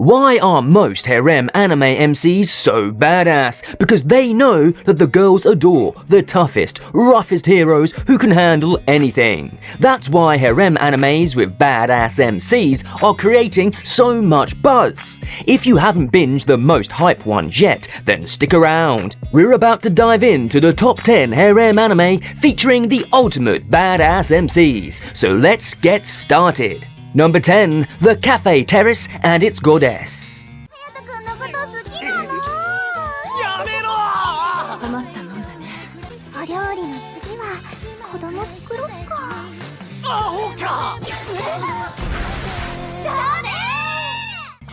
Why are most harem anime MCs so badass? Because they know that the girls adore the toughest, roughest heroes who can handle anything. That's why harem animes with badass MCs are creating so much buzz. If you haven't binged the most hype ones yet, then stick around. We're about to dive into the top 10 harem anime featuring the ultimate badass MCs. So let's get started. Number 10, The Cafe Terrace and its Goddess.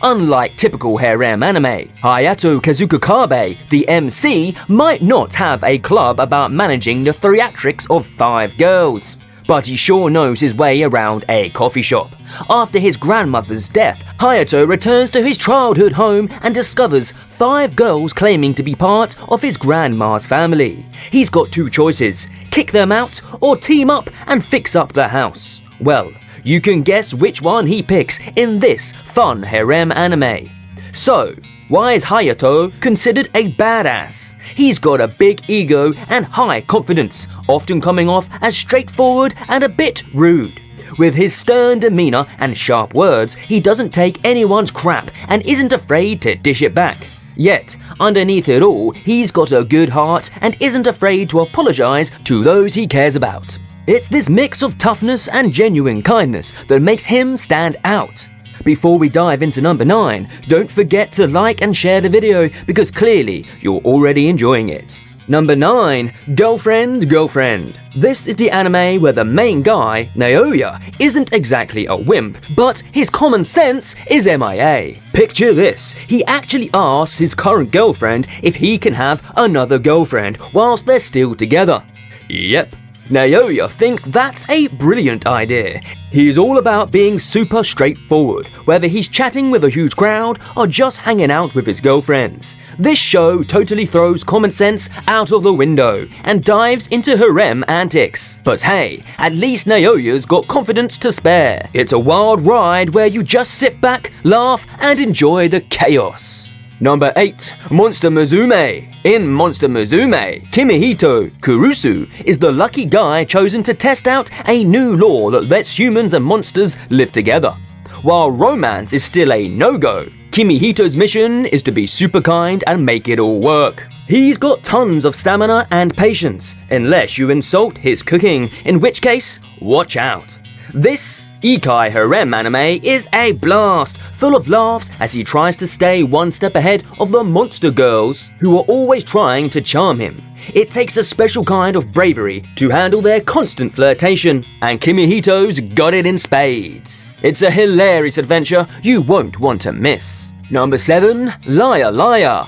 Unlike typical harem anime, Hayato Kazuka Kabe, the MC, might not have a club about managing the theatrics of 5 girls. But he sure knows his way around a coffee shop. After his grandmother's death, Hayato returns to his childhood home and discovers 5 girls claiming to be part of his grandma's family. He's got 2 choices: kick them out or team up and fix up the house. Well, you can guess which one he picks in this fun harem anime. So, why is Hayato considered a badass? He's got a big ego and high confidence, often coming off as straightforward and a bit rude. With his stern demeanor and sharp words, he doesn't take anyone's crap and isn't afraid to dish it back. Yet, underneath it all, he's got a good heart and isn't afraid to apologize to those he cares about. It's this mix of toughness and genuine kindness that makes him stand out. Before we dive into number 9, don't forget to like and share the video because clearly you're already enjoying it. Number 9, Girlfriend, Girlfriend. This is the anime where the main guy, Naoya, isn't exactly a wimp, but his common sense is MIA. Picture this, he actually asks his current girlfriend if he can have another girlfriend whilst they're still together. Yep. Naoya thinks that's a brilliant idea. He's all about being super straightforward, whether he's chatting with a huge crowd or just hanging out with his girlfriends. This show totally throws common sense out of the window and dives into harem antics. But hey, at least Naoya's got confidence to spare. It's a wild ride where you just sit back, laugh, and enjoy the chaos. Number 8, Monster Musume. In Monster Musume, Kimihito Kurusu is the lucky guy chosen to test out a new law that lets humans and monsters live together. While romance is still a no-go, Kimihito's mission is to be super kind and make it all work. He's got tons of stamina and patience, unless you insult his cooking, in which case, watch out. This Ikai harem anime is a blast, full of laughs as he tries to stay one step ahead of the monster girls who are always trying to charm him. It takes a special kind of bravery to handle their constant flirtation, and Kimihito's got it in spades. It's a hilarious adventure you won't want to miss. Number 7, Liar Liar.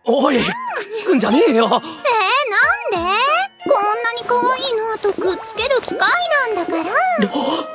おい、くっつくんじゃねえよ。なんで？こんなに可愛いのとくっつける機械なんだか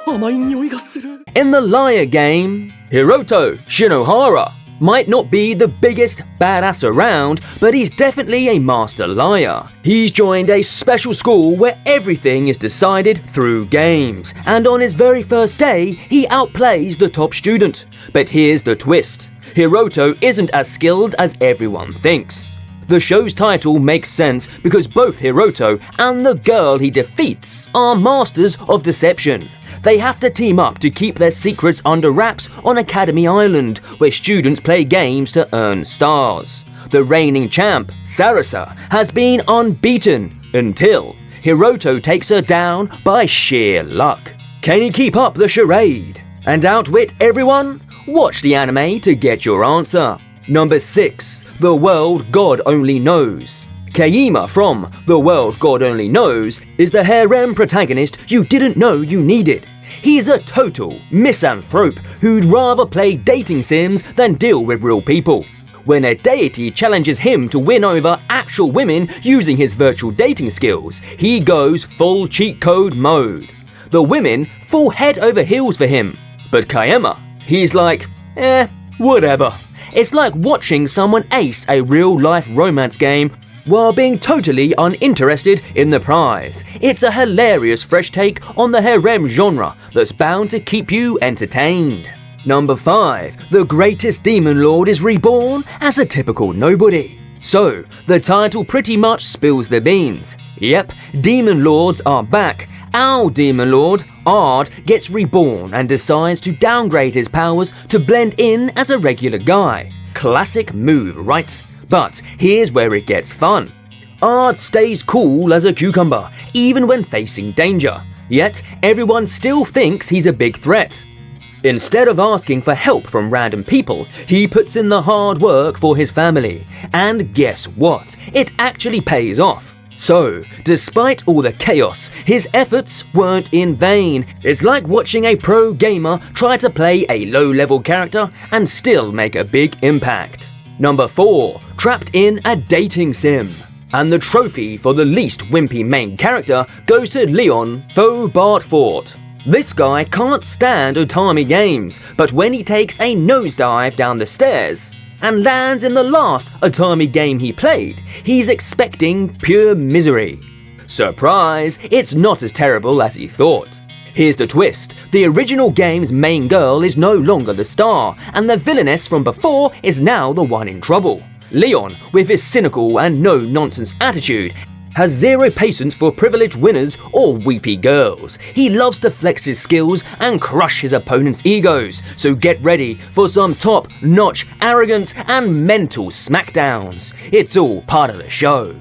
ら。甘い匂いがする。In the Liar game, Hiroto Shinohara might not be the biggest badass around, but he's definitely a master liar. He's joined a special school where everything is decided through games, and on his very first day, he outplays the top student. But here's the twist. Hiroto isn't as skilled as everyone thinks. The show's title makes sense because both Hiroto and the girl he defeats are masters of deception. They have to team up to keep their secrets under wraps on Academy Island, where students play games to earn stars. The reigning champ, Sarasa, has been unbeaten until Hiroto takes her down by sheer luck. Can he keep up the charade and outwit everyone? Watch the anime to get your answer. Number 6, The World God Only Knows. Keima from The World God Only Knows is the harem protagonist you didn't know you needed. He's a total misanthrope who'd rather play dating sims than deal with real people. When a deity challenges him to win over actual women using his virtual dating skills, he goes full cheat code mode. The women fall head over heels for him, but Keima, he's like, whatever. It's like watching someone ace a real-life romance game while being totally uninterested in the prize. It's a hilarious fresh take on the harem genre that's bound to keep you entertained. Number 5. The greatest demon lord is reborn as a typical nobody. So, the title pretty much spills the beans. Yep, demon lords are back. Our demon lord, Ard, gets reborn and decides to downgrade his powers to blend in as a regular guy. Classic move, right? But here's where it gets fun. Ard stays cool as a cucumber, even when facing danger. Yet, everyone still thinks he's a big threat. Instead of asking for help from random people, he puts in the hard work for his family. And guess what? It actually pays off. So, despite all the chaos, his efforts weren't in vain. It's like watching a pro gamer try to play a low-level character and still make a big impact. Number 4. Trapped in a dating sim. And the trophy for the least wimpy main character goes to Leon Faux-Bartfort. This guy can't stand Otami games, but when he takes a nosedive down the stairs and lands in the last Otami game he played, he's expecting pure misery. Surprise, it's not as terrible as he thought. Here's the twist, the original game's main girl is no longer the star, and the villainess from before is now the one in trouble. Leon, with his cynical and no-nonsense attitude, has zero patience for privileged winners or weepy girls. He loves to flex his skills and crush his opponent's egos, so get ready for some top-notch arrogance and mental smackdowns. It's all part of the show.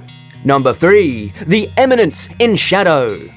Number 3. The Eminence in Shadow.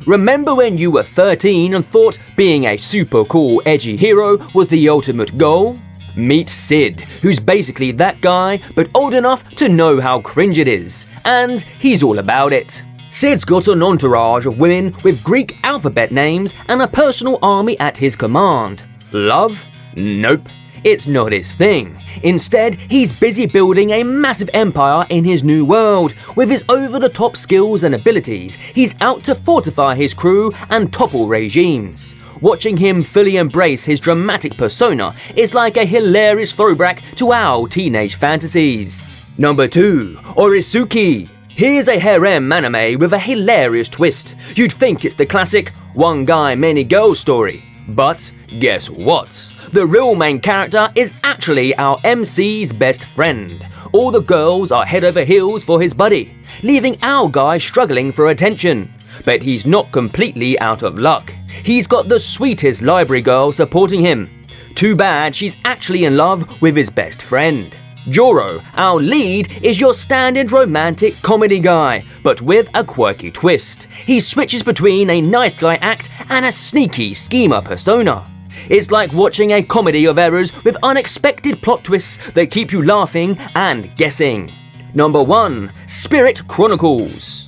Remember when you were 13 and thought being a super cool edgy hero was the ultimate goal? Meet Sid, who's basically that guy but old enough to know how cringe it is, and he's all about it. Sid's got an entourage of women with Greek alphabet names and a personal army at his command. Love? Nope. It's not his thing. Instead, he's busy building a massive empire in his new world. With his over-the-top skills and abilities, he's out to fortify his crew and topple regimes. Watching him fully embrace his dramatic persona is like a hilarious throwback to our teenage fantasies. Number 2. Orisuki. Here's a harem anime with a hilarious twist. You'd think it's the classic one guy, many girls story. But guess what? The real main character is actually our MC's best friend. All the girls are head over heels for his buddy, leaving our guy struggling for attention. But he's not completely out of luck. He's got the sweetest library girl supporting him. Too bad she's actually in love with his best friend. Joro, our lead, is your standard romantic comedy guy, but with a quirky twist. He switches between a nice guy act and a sneaky schemer persona. It's like watching a comedy of errors with unexpected plot twists that keep you laughing and guessing. Number 1. Spirit Chronicles.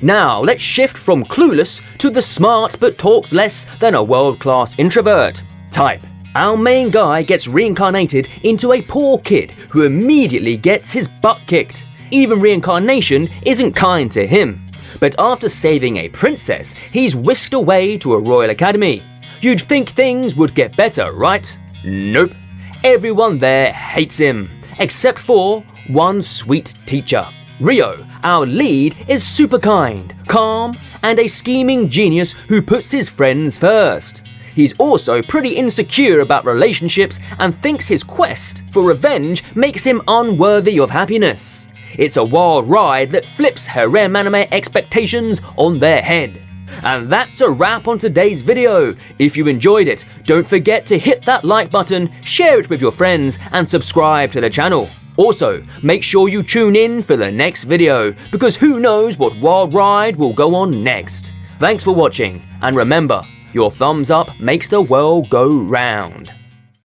Now let's shift from clueless to the smart but talks less than a world-class introvert type. Our main guy gets reincarnated into a poor kid who immediately gets his butt kicked. Even reincarnation isn't kind to him. But after saving a princess, he's whisked away to a royal academy. You'd think things would get better, right? Nope. Everyone there hates him, except for one sweet teacher. Rio, our lead, is super kind, calm, and a scheming genius who puts his friends first. He's also pretty insecure about relationships and thinks his quest for revenge makes him unworthy of happiness. It's a wild ride that flips harem anime expectations on their head. And that's a wrap on today's video. If you enjoyed it, don't forget to hit that like button, share it with your friends, and subscribe to the channel. Also, make sure you tune in for the next video, because who knows what wild ride will go on next. Thanks for watching, and remember, your thumbs up makes the world go round.